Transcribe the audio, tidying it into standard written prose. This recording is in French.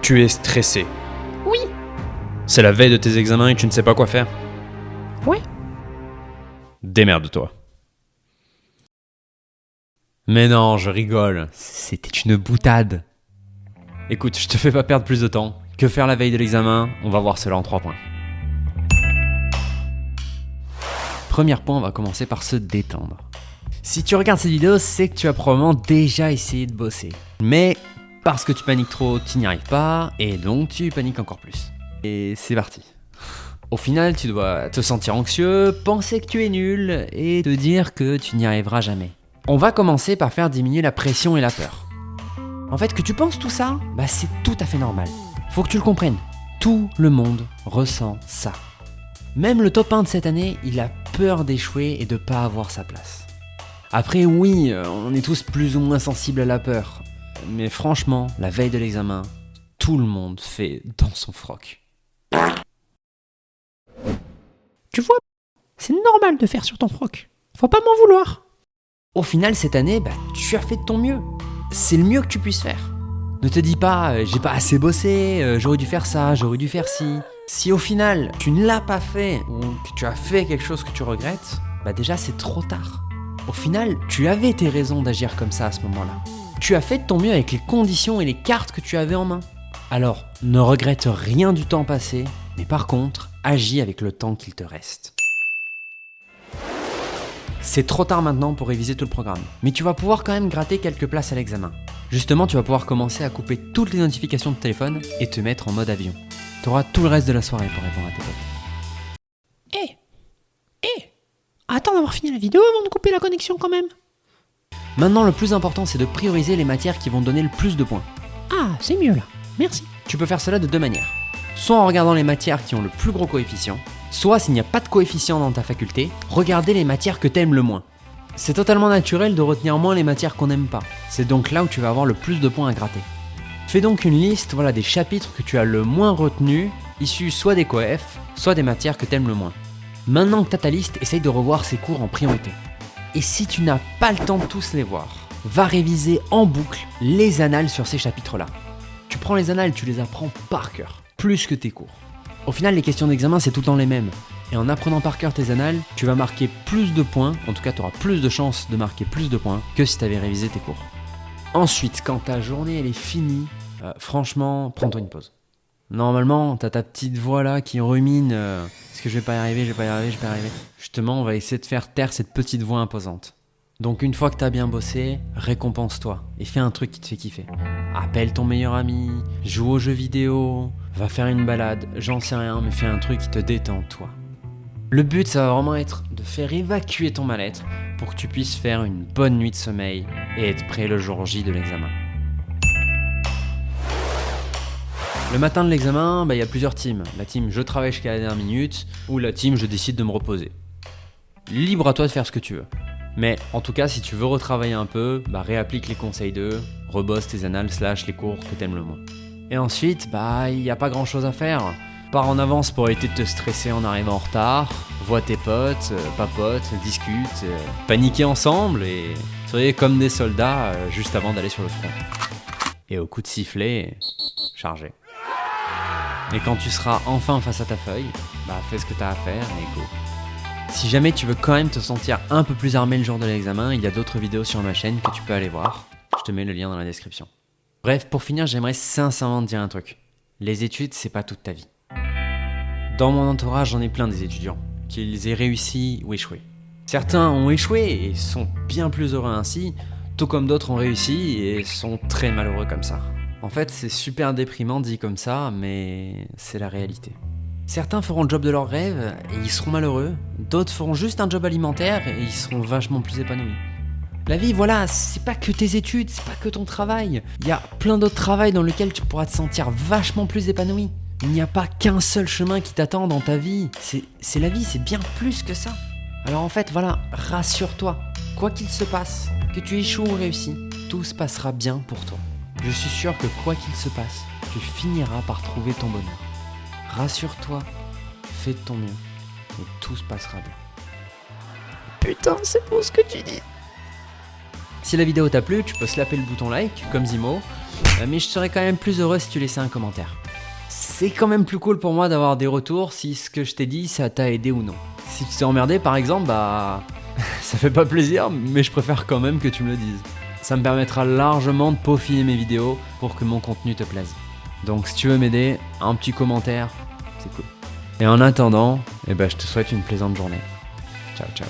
Tu es stressé. Oui. C'est la veille de tes examens et tu ne sais pas quoi faire. Ouais. Démerde-toi. Mais non, je rigole. C'était une boutade. Écoute, je te fais pas perdre plus de temps. Que faire la veille de l'examen? On va voir cela en 3 points. Premier point, on va commencer par se détendre. Si tu regardes cette vidéo, c'est que tu as probablement déjà essayé de bosser. Mais parce que tu paniques trop, tu n'y arrives pas, et donc tu paniques encore plus. Et c'est parti. Au final, tu dois te sentir anxieux, penser que tu es nul, et te dire que tu n'y arriveras jamais. On va commencer par faire diminuer la pression et la peur. En fait, que tu penses tout ça, c'est tout à fait normal. Faut que tu le comprennes. Tout le monde ressent ça. Même le top 1 de cette année, il a peur d'échouer et de pas avoir sa place. Après oui, on est tous plus ou moins sensibles à la peur. Mais franchement, la veille de l'examen, tout le monde fait dans son froc. Tu vois, c'est normal de faire sur ton froc. Faut pas m'en vouloir. Au final, cette année, tu as fait de ton mieux. C'est le mieux que tu puisses faire. Ne te dis pas, j'ai pas assez bossé, j'aurais dû faire ça, j'aurais dû faire ci. Si au final, tu ne l'as pas fait ou que tu as fait quelque chose que tu regrettes, déjà c'est trop tard. Au final, tu avais tes raisons d'agir comme ça à ce moment-là. Tu as fait de ton mieux avec les conditions et les cartes que tu avais en main. Alors, ne regrette rien du temps passé, mais par contre, agis avec le temps qu'il te reste. C'est trop tard maintenant pour réviser tout le programme, mais tu vas pouvoir quand même gratter quelques places à l'examen. Justement, tu vas pouvoir commencer à couper toutes les notifications de téléphone et te mettre en mode avion. Tu auras tout le reste de la soirée pour répondre à tes potes. Attends d'avoir fini la vidéo avant de couper la connexion quand même. Maintenant, le plus important, c'est de prioriser les matières qui vont donner le plus de points. Ah, c'est mieux là. Merci. Tu peux faire cela de 2 manières. Soit en regardant les matières qui ont le plus gros coefficient, soit s'il n'y a pas de coefficient dans ta faculté, regardez les matières que t'aimes le moins. C'est totalement naturel de retenir moins les matières qu'on n'aime pas. C'est donc là où tu vas avoir le plus de points à gratter. Fais donc une liste des chapitres que tu as le moins retenus, issus soit des coefs, soit des matières que t'aimes le moins. Maintenant que tu as ta liste, essaye de revoir ces cours en priorité. Et si tu n'as pas le temps de tous les voir, va réviser en boucle les annales sur ces chapitres-là. Tu prends les annales, tu les apprends par cœur, plus que tes cours. Au final, les questions d'examen, c'est tout le temps les mêmes. Et en apprenant par cœur tes annales, tu vas marquer plus de points, en tout cas tu auras plus de chances de marquer plus de points que si tu avais révisé tes cours. Ensuite, quand ta journée elle est finie, franchement, prends-toi une pause. Normalement, t'as ta petite voix là qui rumine est-ce que je vais pas y arriver, je vais pas y arriver, je vais pas y arriver. Justement, on va essayer de faire taire cette petite voix imposante. Donc une fois que t'as bien bossé, récompense-toi et fais un truc qui te fait kiffer. Appelle ton meilleur ami, joue aux jeux vidéo, va faire une balade, j'en sais rien, mais fais un truc qui te détend toi. Le but, ça va vraiment être de faire évacuer ton mal-être pour que tu puisses faire une bonne nuit de sommeil et être prêt le jour J de l'examen. Le matin de l'examen, y a plusieurs teams. La team je travaille jusqu'à la dernière minute ou la team je décide de me reposer. Libre à toi de faire ce que tu veux. Mais en tout cas, si tu veux retravailler un peu, réapplique les conseils d'eux, rebosse tes annales / les cours que t'aimes le moins. Et ensuite, il n'y a pas grand chose à faire. Pars en avance pour éviter de te stresser en arrivant en retard, vois tes potes, papote, discute, paniquez ensemble et soyez comme des soldats juste avant d'aller sur le front. Et au coup de sifflet, chargez. Et quand tu seras enfin face à ta feuille, fais ce que t'as à faire et go. Si jamais tu veux quand même te sentir un peu plus armé le jour de l'examen, il y a d'autres vidéos sur ma chaîne que tu peux aller voir. Je te mets le lien dans la description. Bref, pour finir, j'aimerais sincèrement te dire un truc. Les études, c'est pas toute ta vie. Dans mon entourage, j'en ai plein des étudiants, qu'ils aient réussi ou échoué. Certains ont échoué et sont bien plus heureux ainsi, tout comme d'autres ont réussi et sont très malheureux comme ça. En fait, c'est super déprimant dit comme ça, mais c'est la réalité. Certains feront le job de leur rêve et ils seront malheureux, d'autres feront juste un job alimentaire et ils seront vachement plus épanouis. La vie, c'est pas que tes études, c'est pas que ton travail. Il y a plein d'autres travails dans lesquels tu pourras te sentir vachement plus épanoui. Il n'y a pas qu'un seul chemin qui t'attend dans ta vie. C'est la vie, c'est bien plus que ça. Alors en fait, rassure-toi. Quoi qu'il se passe, que tu échoues ou réussis, tout se passera bien pour toi. Je suis sûr que quoi qu'il se passe, tu finiras par trouver ton bonheur. Rassure-toi, fais de ton mieux, et tout se passera bien. Putain, c'est beau ce que tu dis. Si la vidéo t'a plu, tu peux slapper le bouton like, comme Zimo, mais je serais quand même plus heureux si tu laissais un commentaire. C'est quand même plus cool pour moi d'avoir des retours si ce que je t'ai dit, ça t'a aidé ou non. Si tu t'es emmerdé par exemple, bah... ça fait pas plaisir, mais je préfère quand même que tu me le dises. Ça me permettra largement de peaufiner mes vidéos pour que mon contenu te plaise. Donc si tu veux m'aider, un petit commentaire, c'est cool. Et en attendant, je te souhaite une plaisante journée. Ciao, ciao.